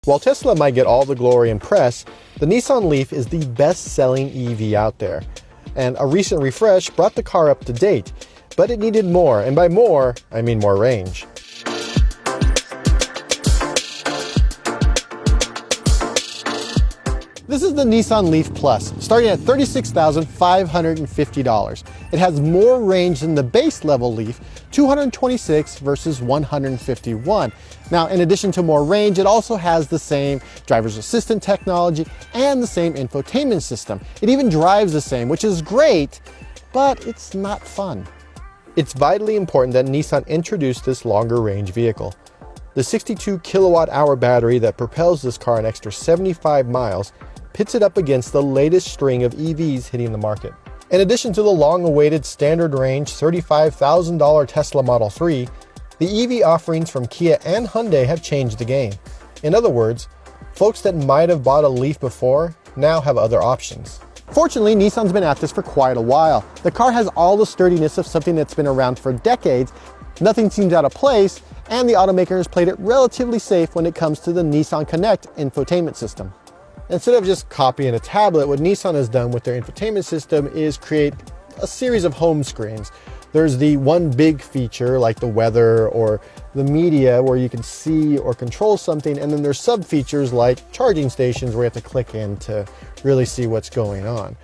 While Tesla might get all the glory and press, the Nissan Leaf is the best-selling EV out there. And a recent refresh brought the car up to date, but it needed more, and by more, I mean more range. This is the Nissan Leaf Plus, starting at $36,550. It has more range than the base level Leaf, 226 versus 151. Now, in addition to more range, it also has the same driver's assistant technology and the same infotainment system. It even drives the same, which is great, but it's not fun. It's vitally important that Nissan introduced this longer range vehicle. The 62 kilowatt hour battery that propels this car an extra 75 miles pits it up against the latest string of EVs hitting the market. In addition to the long-awaited standard range $35,000 Tesla Model 3, the EV offerings from Kia and Hyundai have changed the game. In other words, folks that might have bought a Leaf before now have other options. Fortunately, Nissan's been at this for quite a while. The car has all the sturdiness of something that's been around for decades, nothing seems out of place, and the automaker has played it relatively safe when it comes to the Nissan Connect infotainment system. Instead of just copying a tablet, what Nissan has done with their infotainment system is create a series of home screens. There's the one big feature like the weather or the media where you can see or control something, and then there's sub features like charging stations where you have to click in to really see what's going on.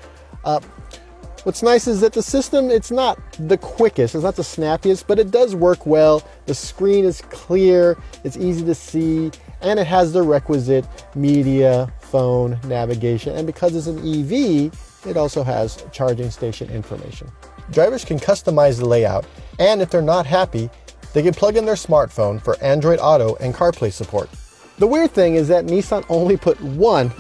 What's nice is that the system, it's not the quickest, it's not the snappiest, but it does work well. The screen is clear, it's easy to see, and it has the requisite media, phone, navigation, and because it's an EV, it also has charging station information. Drivers can customize the layout, and if they're not happy, they can plug in their smartphone for Android Auto and CarPlay support. The weird thing is that Nissan only put one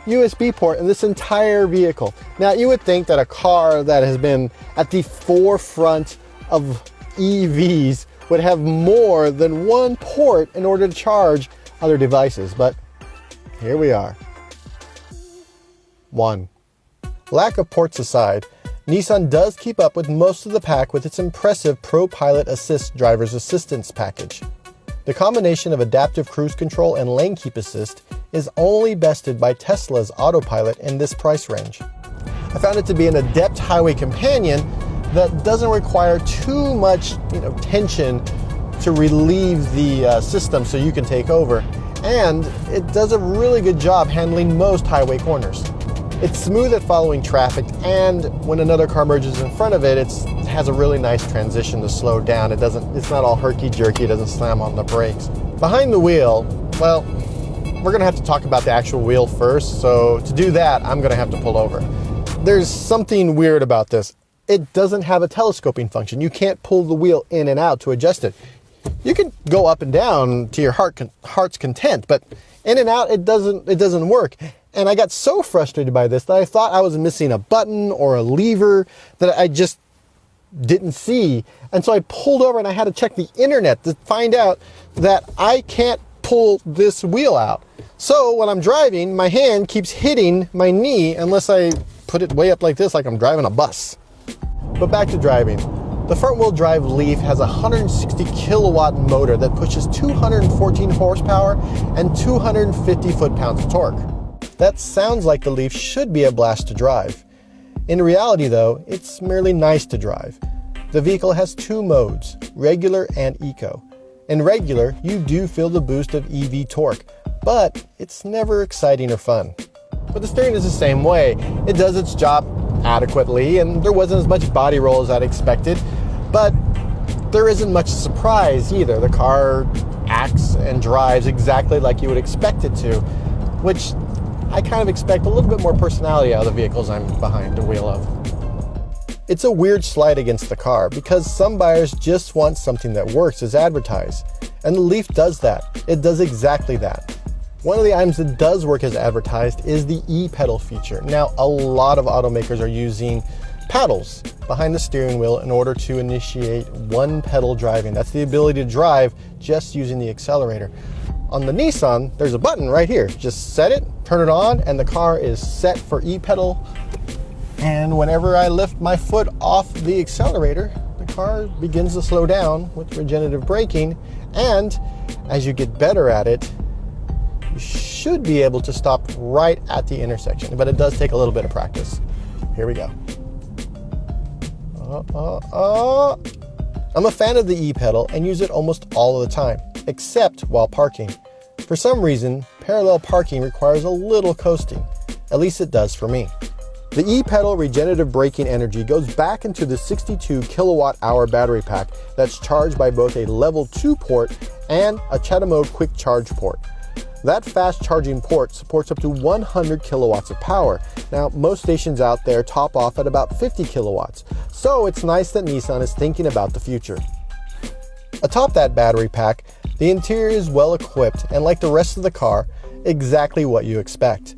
USB port in this entire vehicle. Now, you would think that a car that has been at the forefront of EVs would have more than one port in order to charge other devices, but here we are. One. Lack of ports aside, Nissan does keep up with most of the pack with its impressive ProPilot Assist driver's assistance package. The combination of adaptive cruise control and lane keep assist is only bested by Tesla's autopilot in this price range. I found it to be an adept highway companion that doesn't require too much tension to relieve the system so you can take over, and it does a really good job handling most highway corners. It's smooth at following traffic, and when another car merges in front of it, it has a really nice transition to slow down. It's not all herky-jerky, it doesn't slam on the brakes. Behind the wheel, well, we're gonna have to talk about the actual wheel first, so to do that, I'm gonna have to pull over. There's something weird about this. It doesn't have a telescoping function. You can't pull the wheel in and out to adjust it. You can go up and down to your heart's content, but in and out, it doesn't work. And I got so frustrated by this that I thought I was missing a button or a lever that I just didn't see. And so I pulled over and I had to check the internet to find out that I can't pull this wheel out. So when I'm driving, my hand keeps hitting my knee unless I put it way up like this, like I'm driving a bus. But back to driving. The front-wheel drive Leaf has a 160 kilowatt motor that pushes 214 horsepower and 250 foot-pounds of torque. That sounds like the Leaf should be a blast to drive. In reality though, it's merely nice to drive. The vehicle has two modes, regular and eco. In regular, you do feel the boost of EV torque, but it's never exciting or fun. But the steering is the same way. It does its job adequately, and there wasn't as much body roll as I'd expected, but there isn't much surprise either. The car acts and drives exactly like you would expect it to, which I kind of expect a little bit more personality out of the vehicles I'm behind the wheel of. It's a weird slight against the car because some buyers just want something that works as advertised, and the Leaf does that. It does exactly that. One of the items that does work as advertised is the e-pedal feature. Now, a lot of automakers are using paddles behind the steering wheel in order to initiate one pedal driving. That's the ability to drive just using the accelerator. On the Nissan, there's a button right here. Just set it, turn it on, and the car is set for e-pedal. And whenever I lift my foot off the accelerator, the car begins to slow down with regenerative braking. And as you get better at it, you should be able to stop right at the intersection, but it does take a little bit of practice. Here we go. I'm a fan of the e-pedal and use it almost all of the time, except while parking. For some reason, parallel parking requires a little coasting. At least it does for me. The e-pedal regenerative braking energy goes back into the 62 kilowatt-hour battery pack that's charged by both a level 2 port and a Chatham mode quick charge port. That fast charging port supports up to 100 kilowatts of power. Now, most stations out there top off at about 50 kilowatts, so it's nice that Nissan is thinking about the future. Atop that battery pack, the interior is well equipped and, like the rest of the car, exactly what you expect.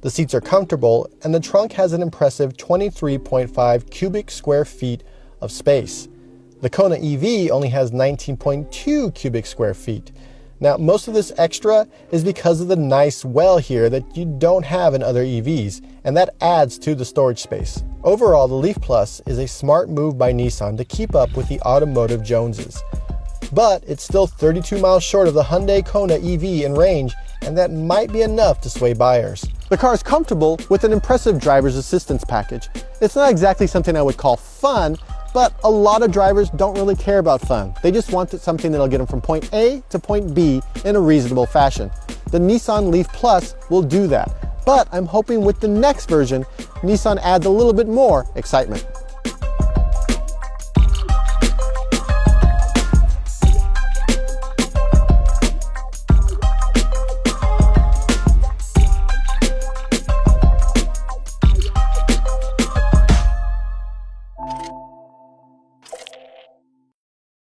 The seats are comfortable and the trunk has an impressive 23.5 cubic square feet of space. The Kona EV only has 19.2 cubic square feet. Now, most of this extra is because of the nice well here that you don't have in other EVs, and that adds to the storage space. Overall, the Leaf Plus is a smart move by Nissan to keep up with the automotive Joneses. But it's still 32 miles short of the Hyundai Kona EV in range, and that might be enough to sway buyers. The car is comfortable with an impressive driver's assistance package. It's not exactly something I would call fun, but a lot of drivers don't really care about fun. They just want something that'll get them from point A to point B in a reasonable fashion. The Nissan Leaf Plus will do that, but I'm hoping with the next version, Nissan adds a little bit more excitement.